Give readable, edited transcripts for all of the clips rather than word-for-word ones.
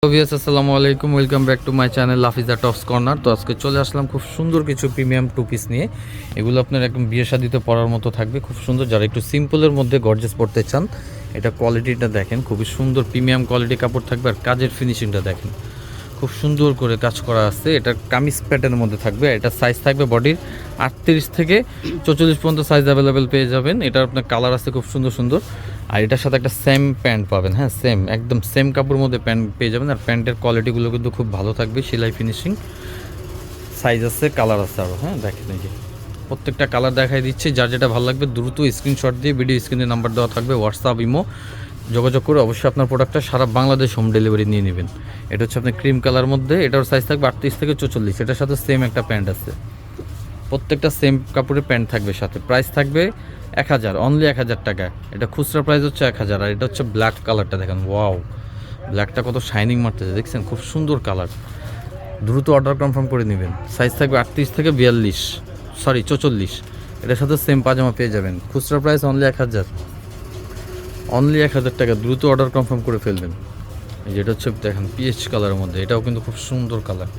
আসসালামু আলাইকুম, welcome back to my channel Lafiza tops corner. তো আজকে চলে আসলাম খুব সুন্দর কিছু প্রিমিয়াম টু পিস নিয়ে। এগুলো আপনার একদম বিয়ে শাদিতে পরার মতো থাকবে, খুব সুন্দর। যারা একটু সিম্পলের মধ্যে গর্জেস পড়তে চান, এটা কোয়ালিটিটা দেখেন, খুবই সুন্দর প্রিমিয়াম কোয়ালিটি কাপড় থাকবে। আর কাজের ফিনিশিংটা দেখেন, খুব সুন্দর করে কাজ করা আছে। এটা কামিজ প্যাটার্নের মধ্যে থাকবে। এটা সাইজ থাকবে বডির 38 থেকে 44 পর্যন্ত সাইজ অ্যাভেলেবেল পেয়ে যাবেন। এটার আপনার কালার আছে খুব সুন্দর সুন্দর। আর এটার সাথে একটা সেম প্যান্ট পাবেন, হ্যাঁ সেম একদম সেম কাপড়ের মধ্যে প্যান্ট পেয়ে যাবেন। আর প্যান্টের কোয়ালিটিগুলো কিন্তু খুব ভালো থাকবে, সেলাই ফিনিশিং, সাইজ আছে, কালার আছে আরও। হ্যাঁ দেখেন, এই যে প্রত্যেকটা কালার দেখাই দিচ্ছে। যার যেটা ভালো লাগবে দ্রুত স্ক্রিনশট দিয়ে ভিডিও স্ক্রিনে নাম্বার দেওয়া থাকবে, হোয়াটসঅ্যাপ ইমো যোগাযোগ করে অবশ্যই আপনার প্রোডাক্টটা সারা বাংলাদেশ হোম ডেলিভারি নিয়ে নেবেন। এটা হচ্ছে আপনার ক্রিম কালার মধ্যে, এটার সাইজ থাকবে 38 থেকে 44। এটার সাথে সেম একটা প্যান্ট আছে, প্রত্যেকটা সেম কাপড়ের প্যান্ট থাকবে সাথে। প্রাইস থাকবে 1000, অনলি 1000 টাকা। এটা খুচরা প্রাইস হচ্ছে 1000। আর এটা হচ্ছে ব্ল্যাক কালারটা দেখেন, ওয়াও ব্ল্যাকটা কত শাইনিং মারতেছে, দেখছেন খুব সুন্দর কালার। দ্রুত অর্ডার কনফার্ম করে নেবেন। সাইজ থাকবে 38 থেকে 44। এটার সাথে সেম পাজামা পেয়ে যাবেন। খুচরা প্রাইস অনলি 1000, অনলি 1000 টাকা। দ্রুত অর্ডার কনফার্ম করে ফেলবেন। যেটা হচ্ছে দেখেন পিএইচ কালারের মধ্যে, এটাও কিন্তু খুব সুন্দর কালার।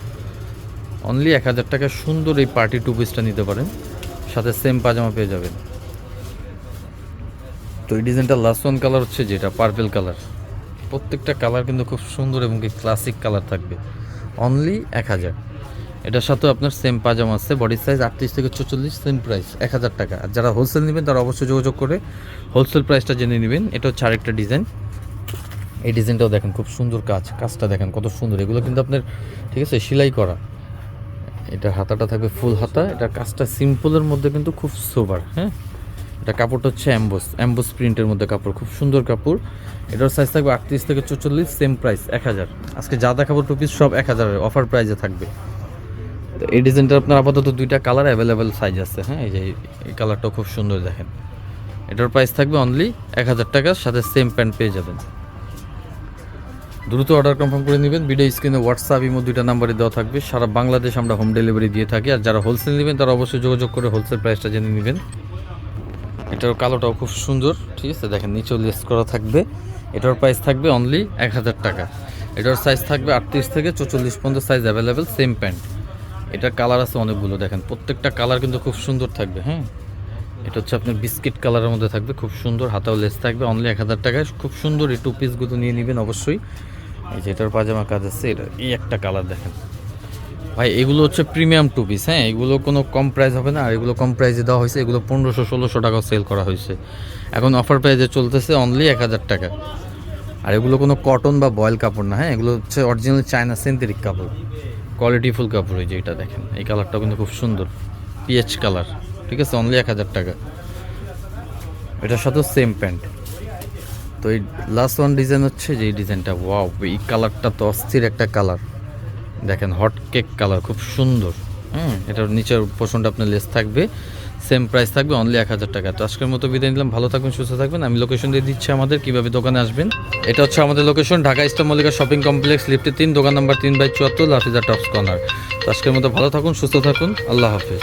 অনলি 1000 টাকা সুন্দর এই পার্টি টু পিসটা নিতে পারেন, সাথে সেম পাজামা পেয়ে যাবেন। তো এই ডিজাইনটা লাস্ট ওয়ান কালার হচ্ছে যেটা পার্পেল কালার। প্রত্যেকটা কালার কিন্তু খুব সুন্দর এবং কি ক্লাসিক কালার থাকবে। অনলি 1000। এটার সাথে আপনার সেম পাজামা আছে, বডি সাইজ 38 থেকে 44, সেম প্রাইস 1000 টাকা। আর যারা হোলসেল নেবেন তারা অবশ্যই যোগাযোগ করে হোলসেল প্রাইসটা জেনে নেবেন। এটা হচ্ছে আরেকটা ডিজাইন। এই ডিজাইনটাও দেখেন খুব সুন্দর কাজটা দেখেন কত সুন্দর। এগুলো কিন্তু আপনার ঠিক আছে সেলাই করা। এটা হাতাটা থাকবে ফুল হাতা। এটা কাজটা সিম্পলের মধ্যে কিন্তু খুব সোবার। হ্যাঁ, এটা কাপড়টা হচ্ছে অ্যাম্বোস প্রিন্টের মধ্যে কাপড়, খুব সুন্দর কাপড়। এটার সাইজ থাকবে 38 থেকে 44, সেম প্রাইস 1000। আজকে যা দেখাবো টু পিস সব 1000 অফার প্রাইসে থাকবে। তো এই ডিজাইনটার আপনার আপাতত দুইটা কালার অ্যাভেলেবেল সাইজ আছে। হ্যাঁ, এই যে এই কালারটাও খুব সুন্দর দেখেন। এটার প্রাইস থাকবে অনলি 1000 টাকার সাথে সেম প্যান্ট পেয়ে যাবেন। দ্রুত অর্ডার কনফার্ম করে নেবেন। ভিডিও স্ক্রিনে হোয়াটসঅ্যাপ ইমো দুইটা নাম্বারে দেওয়া থাকবে। সারা বাংলাদেশ আমরা হোম ডেলিভারি দিয়ে থাকি। আর যারা হোলসেল নেবেন তারা অবশ্যই যোগাযোগ করে হোলসেল প্রাইসটা জেনে নেবেন। এটার কালোটাও খুব সুন্দর, ঠিক আছে দেখেন নিচেও লেস করা থাকবে। এটার প্রাইস থাকবে অনলি 1000 টাকা। এটার সাইজ থাকবে 38 থেকে 44 পর্যন্ত সাইজ অ্যাভেলেবেল, সেম প্যান্ট। এটার কালার আছে অনেকগুলো, দেখেন প্রত্যেকটা কালার কিন্তু খুব সুন্দর থাকবে। হ্যাঁ, এটা হচ্ছে আপনার বিস্কিট কালারের মধ্যে থাকবে, খুব সুন্দর, হাতাও লেস থাকবে। অনলি 1000 টাকায় খুব সুন্দর এই টু পিসগুলো নিয়ে নেবেন অবশ্যই। এই যে এটার পাজামা কাজ আছে। এটা এই একটা কালার দেখেন ভাই, এগুলো হচ্ছে প্রিমিয়াম টু পিস। হ্যাঁ, এগুলো কোনো কম প্রাইস হবে না। আর এগুলো কম প্রাইসে দেওয়া হয়েছে, এগুলো 1500-1600 টাকা সেল করা হয়েছে। এখন অফার প্রাইসে চলতেছে অনলি 1000 টাকা। আর এগুলো কোনো কটন বা বয়েল কাপড় না। হ্যাঁ, এগুলো হচ্ছে অরিজিনাল চায়না সিনথেটিক কাপড়, কোয়ালিটিফুল কাপড়। এই যে এটা দেখেন, এই কালারটাও কিন্তু খুব সুন্দর, পিএইচ কালার, ঠিক আছে অনলি 1000 টাকা। এটার সাথেও সেম প্যান্ট। তো এই লাস্ট ওয়ান ডিজাইন হচ্ছে যে এই ডিজাইনটা, ওয়াও এই কালারটা তো অস্থির একটা কালার দেখেন, হট কেক কালার, খুব সুন্দর। এটার নিচের পোর্শনটা আপনার লেস থাকবে, সেম প্রাইস থাকবে অনলি 1000 টাকা। তো আজকের মতো বিদায় নিলাম, ভালো থাকবেন, সুস্থ থাকবেন। আমি লোকেশন দিয়ে দিচ্ছি আমাদের, কীভাবে দোকানে আসবেন। এটা হচ্ছে আমাদের location, Dhaka Easter Mallika shopping complex, লিফটে 3, দোকান নাম্বার 3/74, লাফিজা টপস কর্নার। তো আজকের মতো ভালো থাকুন, সুস্থ থাকুন, আল্লাহ হাফেজ।